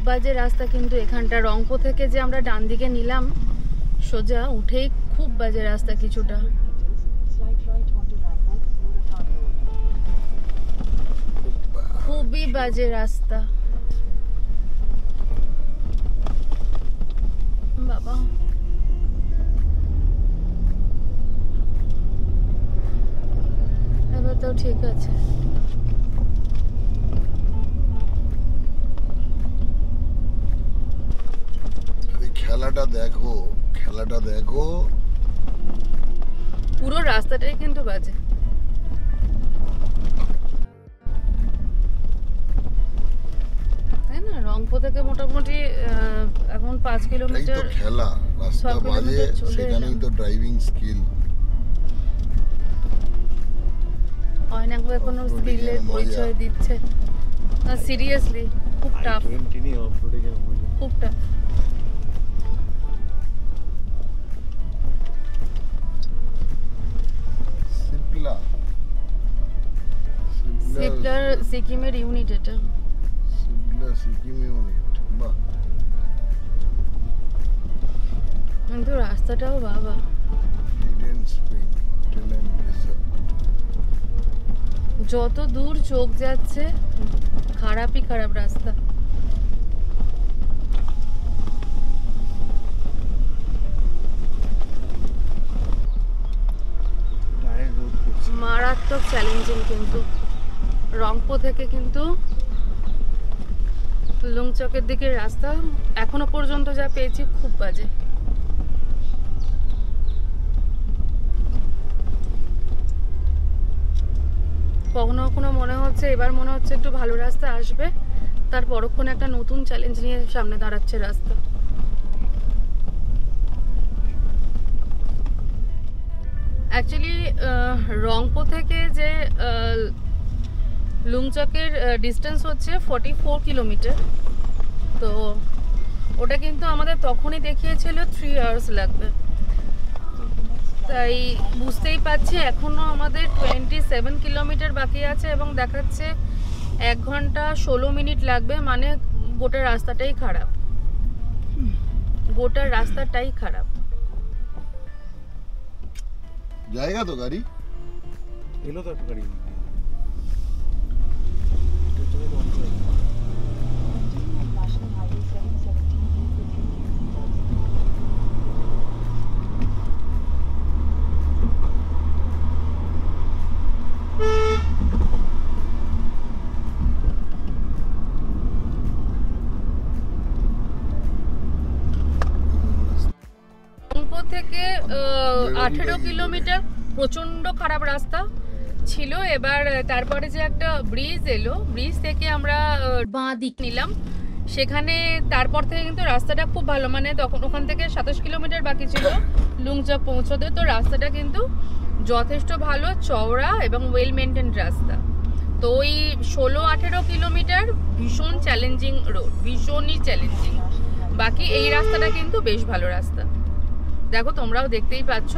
বাজে রাস্তা কিন্তু এখানটা। রংপুর থেকে যে আমরা ডান দিকে নিলাম সোজা উঠেই খুব বাজে রাস্তা কিছুটা। খুবই বাজে রাস্তা বাবা। এবার তো ঠিক আছে। খেলাটা দেখো, খেলাটা দেখো। পুরো রাস্তাটাই কিন্তু বাজে। তাই না? রংপুর থেকে মোটামুটি এখন 5 কিলোমিটার। এই তো খেলা, রাস্তা বাজে, সেখানেই তো ড্রাইভিং স্কিল। অয়নাঙ্গা কোনো স্কিলের পরিচয় দিচ্ছে না। সিরিয়াসলি খুব টাফ, খুব টাফ। সিপলার সিকিমের ইউনিট এটা। সিপলা সিকিম ইউনিট, বাহ। কিন্তু রাস্তাটাও বাবা। Eden Spring Hotel and Resort. যত দূর চোখ যাচ্ছে খারাপই খারাপ রাস্তা। মারাত্মক চ্যালেঞ্জিং কিন্তু রংপুর থেকে কিন্তু লুংচকের দিকে রাস্তা এখনো পর্যন্ত যা পেয়েছি খুব বাজে। কখনো কখনো মনে হচ্ছে এবার মনে হচ্ছে একটু ভালো রাস্তা আসবে, তার পরক্ষণে একটা নতুন চ্যালেঞ্জ নিয়ে সামনে দাঁড়াচ্ছে রাস্তা। অ্যাকচুয়ালি রংপুর থেকে যে লুংচকের ডিস্টেন্স হচ্ছে 44 কিলোমিটার। তো ওটা কিন্তু আমাদের তখনই দেখিয়েছিল 3 আওয়ার্স লাগবে। তাই বুঝতেই পারছি এখনো আমাদের 27 কিলোমিটার বাকি আছে এবং দেখাচ্ছে 1 ঘন্টা 16 মিনিট লাগবে। মানে গোটা রাস্তাটাই খারাপ, গোটা রাস্তাটাই খারাপ। জায়গা তো গাড়ি এলো তো একটা গাড়ি। রংপুর থেকে 18 কিলোমিটার প্রচন্ড খারাপ রাস্তা ছিল। এবার তারপরে যে একটা ব্রিজ এলো, ব্রিজ থেকে আমরা বাঁ দিক নিলাম। সেখানে তারপর থেকে কিন্তু রাস্তাটা খুব ভালো। মানে তখন ওখান থেকে 27 কিলোমিটার বাকি ছিল লুংচক পৌঁছতে। তো রাস্তাটা কিন্তু যথেষ্ট ভালো, চওড়া এবং ওয়েল মেনটেন্ড রাস্তা। তো ওই 16-18 কিলোমিটার ভীষণ চ্যালেঞ্জিং রোড, ভীষণই চ্যালেঞ্জিং। বাকি এই রাস্তাটা কিন্তু বেশ ভালো রাস্তা। দেখো তোমরাও দেখতেই পাচ্ছ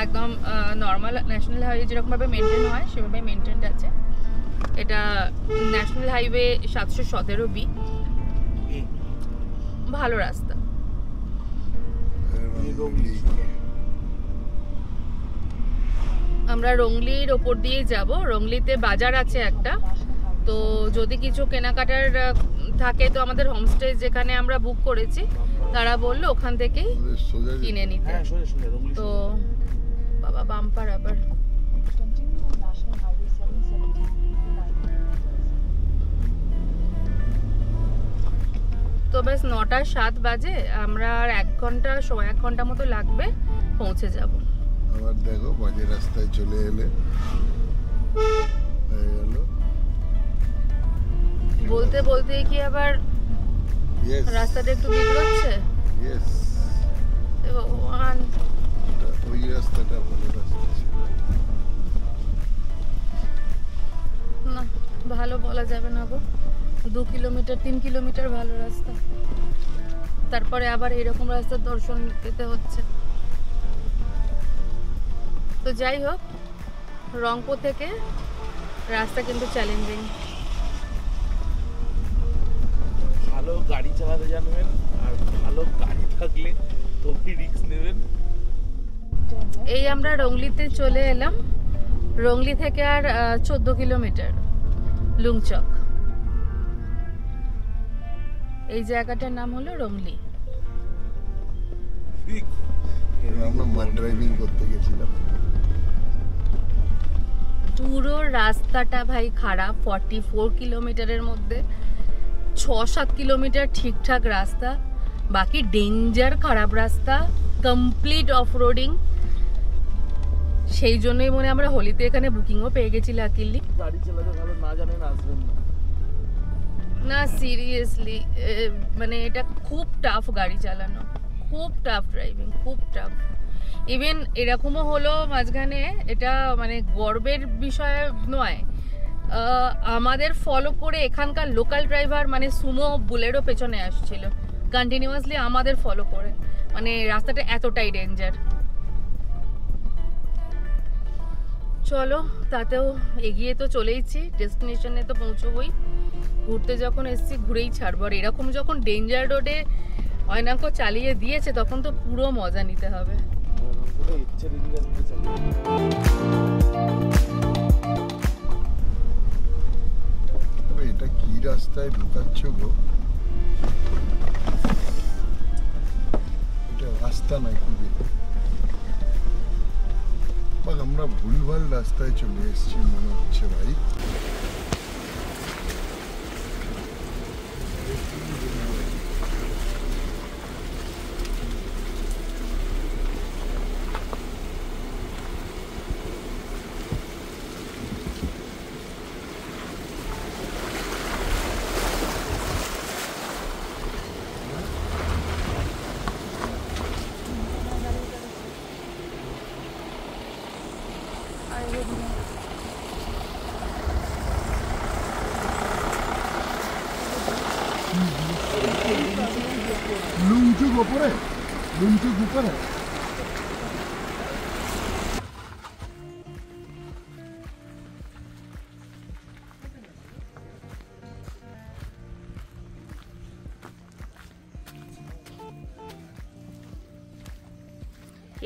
একদম নর্মাল ন্যাশনাল হাইওয়ে যেরকমভাবে মেনটেন হয় সেভাবে মেনটেন্ড আছে। এটা ন্যাশনাল হাইওয়ে 717B, ভালো রাস্তা। আমরা রংলির ওপর দিয়ে যাব। রংলিতে বাজার আছে একটা, তো যদি কিছু কেনাকাটার থাকে তো আমাদের হোমস্টে যেখানে আমরা বুক করেছি তারা বললো ওখান থেকেই কিনে নিতে। তো বাবা বাম্পার আবার। তো বেশ 9:07 বাজে। আমরা আর 1 ঘন্টা 1 ঘন্টা মতো লাগবে পৌঁছে যাব। আবার দেখো বাজে রাস্তায় চলে এলে হয়ে গেল। বলতে বলতে কি আবার রাস্তাটা একটু বিগড়চ্ছে। ইয়েস, ভগবান, ওই রাস্তাটা ভালো রাস্তা ছিল না ভালো বলা যাবে না গো। 2 কিলোমিটার 3 কিলোমিটার ভালো রাস্তা, তারপরে আবার এরকম রাস্তার দর্শন পেতে হচ্ছে। তো যাই হোক, রংপুর থেকে রাস্তা কিন্তু চ্যালেঞ্জিং। ভালো ভালো গাড়ি চালাতে জানবেন আর ভালো গাড়ি থাকলে তবেই রিস্ক নেবেন। এই আমরা রংলিতে চলে এলাম। রংলি থেকে আর 14 কিলোমিটার লুংচক। এই জায়গাটার নাম হলো রংলি। আমরা মাড ড্রাইভিং করতে গেছিলাম। পুরো রাস্তাটা ভাই খারাপ। 44 কিলোমিটারের মধ্যে 6-7 কিলোমিটার ঠিকঠাক রাস্তা, বাকি ডেঞ্জার খারাপ রাস্তা, কমপ্লিট অফ রোডিং। সেই জন্যই মনে আমরা হোলিতে এখানে বুকিংও পেয়ে গেছি লাকিলি। গাড়ি চালাতে ভালো না জানেন আসবেন না। না সিরিয়াসলি, মানে এটা খুব টাফ গাড়ি চালানো, খুব টাফ ড্রাইভিং, খুব টাফ। ইভেন এরকমও হলো মাঝখানে, এটা মানে গর্বের বিষয় নয়, আমাদের ফলো করে এখানকার লোকাল ড্রাইভার মানে সুমো বুলেরও পেছনে আসছিল কন্টিনিউয়াসলি আমাদের ফলো করে। মানে রাস্তাটা এতটাই ডেঞ্জার। চলো তাতেও এগিয়ে তো চলেইছি, ডেস্টিনেশনে তো পৌঁছবই। ঘুরতে যখন এসছি ঘুরেই ছাড়বো। আর এরকম যখন ডেঞ্জার রোডে অয়নাঙ্ক চালিয়ে দিয়েছে তখন তো পুরো মজা নিতে হবে। এটা কি রাস্তায় ঢুকাচ্ছ গো? এটা রাস্তা নয় খুবই, আমরা ভুলভাল রাস্তায় চলে এসেছি মনে হচ্ছে ভাই। লুংচুক উপরে, লুংচুক উপরে।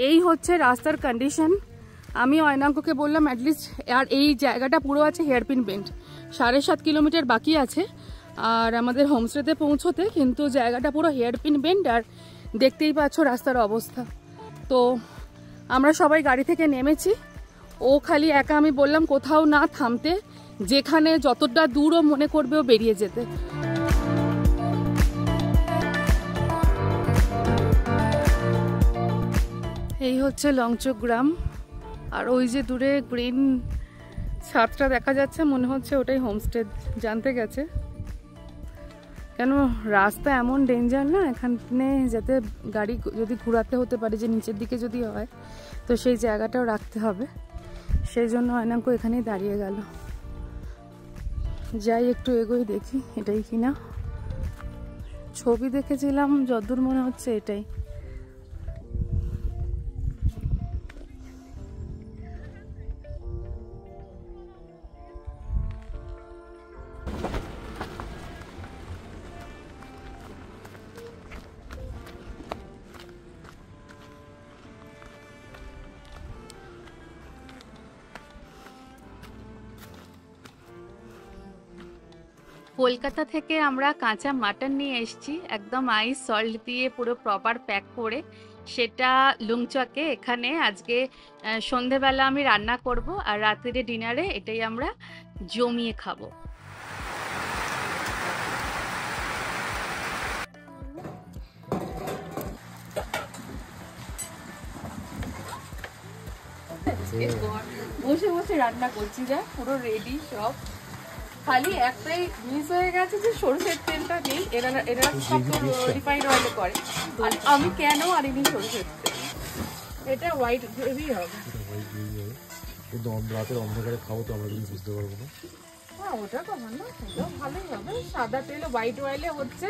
এই হচ্ছে রাস্তার কন্ডিশন। আমি অয়নাঙ্ককে বললাম অ্যাটলিস্ট, আর এই জায়গাটা পুরো আছে হেয়ারপিন বেন্ড। 7.5 কিলোমিটার বাকি আছে আর আমাদের হোমস্টেতে পৌঁছতে, কিন্তু জায়গাটা পুরো হেয়ারপিন বেন্ড। আর দেখতেই পাচ্ছ রাস্তার অবস্থা। তো আমরা সবাই গাড়ি থেকে নেমেছি। ও খালি একা, আমি বললাম কোথাও না থামতে, যেখানে যতটা দূর ও মনে করবে ও বেরিয়ে যেতে। এই হচ্ছে লংচক গ্রাম। আর ওই যে দূরে গ্রিন ছাদটা দেখা যাচ্ছে, মনে হচ্ছে ওটাই হোমস্টে জানতে গেছে। কেন রাস্তা এমন ডেঞ্জার না, এখানে যাতে গাড়ি যদি ঘোরাতে হতে পারে, যে নিচের দিকে যদি হয় তো সেই জায়গাটাও রাখতে হবে। সেই জন্য অয়নাঙ্ক এখানেই দাঁড়িয়ে গেল। যাই একটু এগোই দেখি এটাই কিনা। ছবি দেখেছিলাম যতদূর মনে হচ্ছে এটাই। কলকাতা থেকে আমরা কাঁচা মাটন নিয়ে এসেছি, একদম আইস সল্ট দিয়ে পুরো প্রপার প্যাক করে। সেটা লুংচকে এখানে আজকে সন্ধেবেলা আমি রান্না করব, আর রাত্রিরে ডিনারে এটাই আমরা জমিয়ে খাবো। বসে বসে রান্না করছি, যা পুরো রেডি সব। খালি একটাই মিস হয়ে গেছে যে সরষের তেলটা নেই। এরা সব রিফাইন্ড অয়েলে করে, আর আমি কেন আনিনি সরষের তেল। এটা হোয়াইট গ্রেভি হবে। রাতের অন্ধকারে খাবো তো আমরা কিছু বুঝতে পারবো না। হ্যাঁ ওটা কমান না, ওটাও ভালোই হবে। সাদা তেল হোয়াইট অয়েলে হচ্ছে,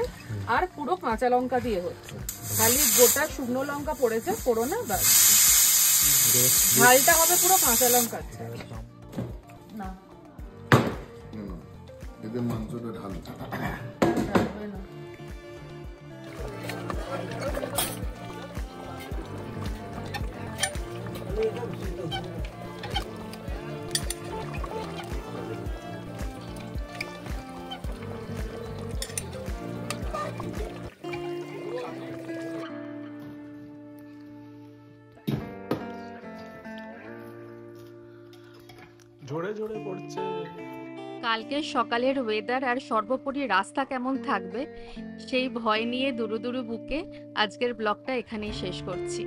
আর পুরো কাঁচা লঙ্কা দিয়ে হচ্ছে। খালি গোটা শুকনো লঙ্কা পড়েছে, পড়ো না বাস। ঝালটা হবে পুরো কাঁচা লঙ্কা। না এদের মাংসটা ঢালবে ঢালবে না। ঝরে ঝরে পড়ছে। কালকে সকালের ওয়েদার আর সর্বোপরি রাস্তা কেমন থাকবে সেই ভয় নিয়ে দুরু দুরু বুকে আজকের ব্লগটা এখানেই শেষ করছি।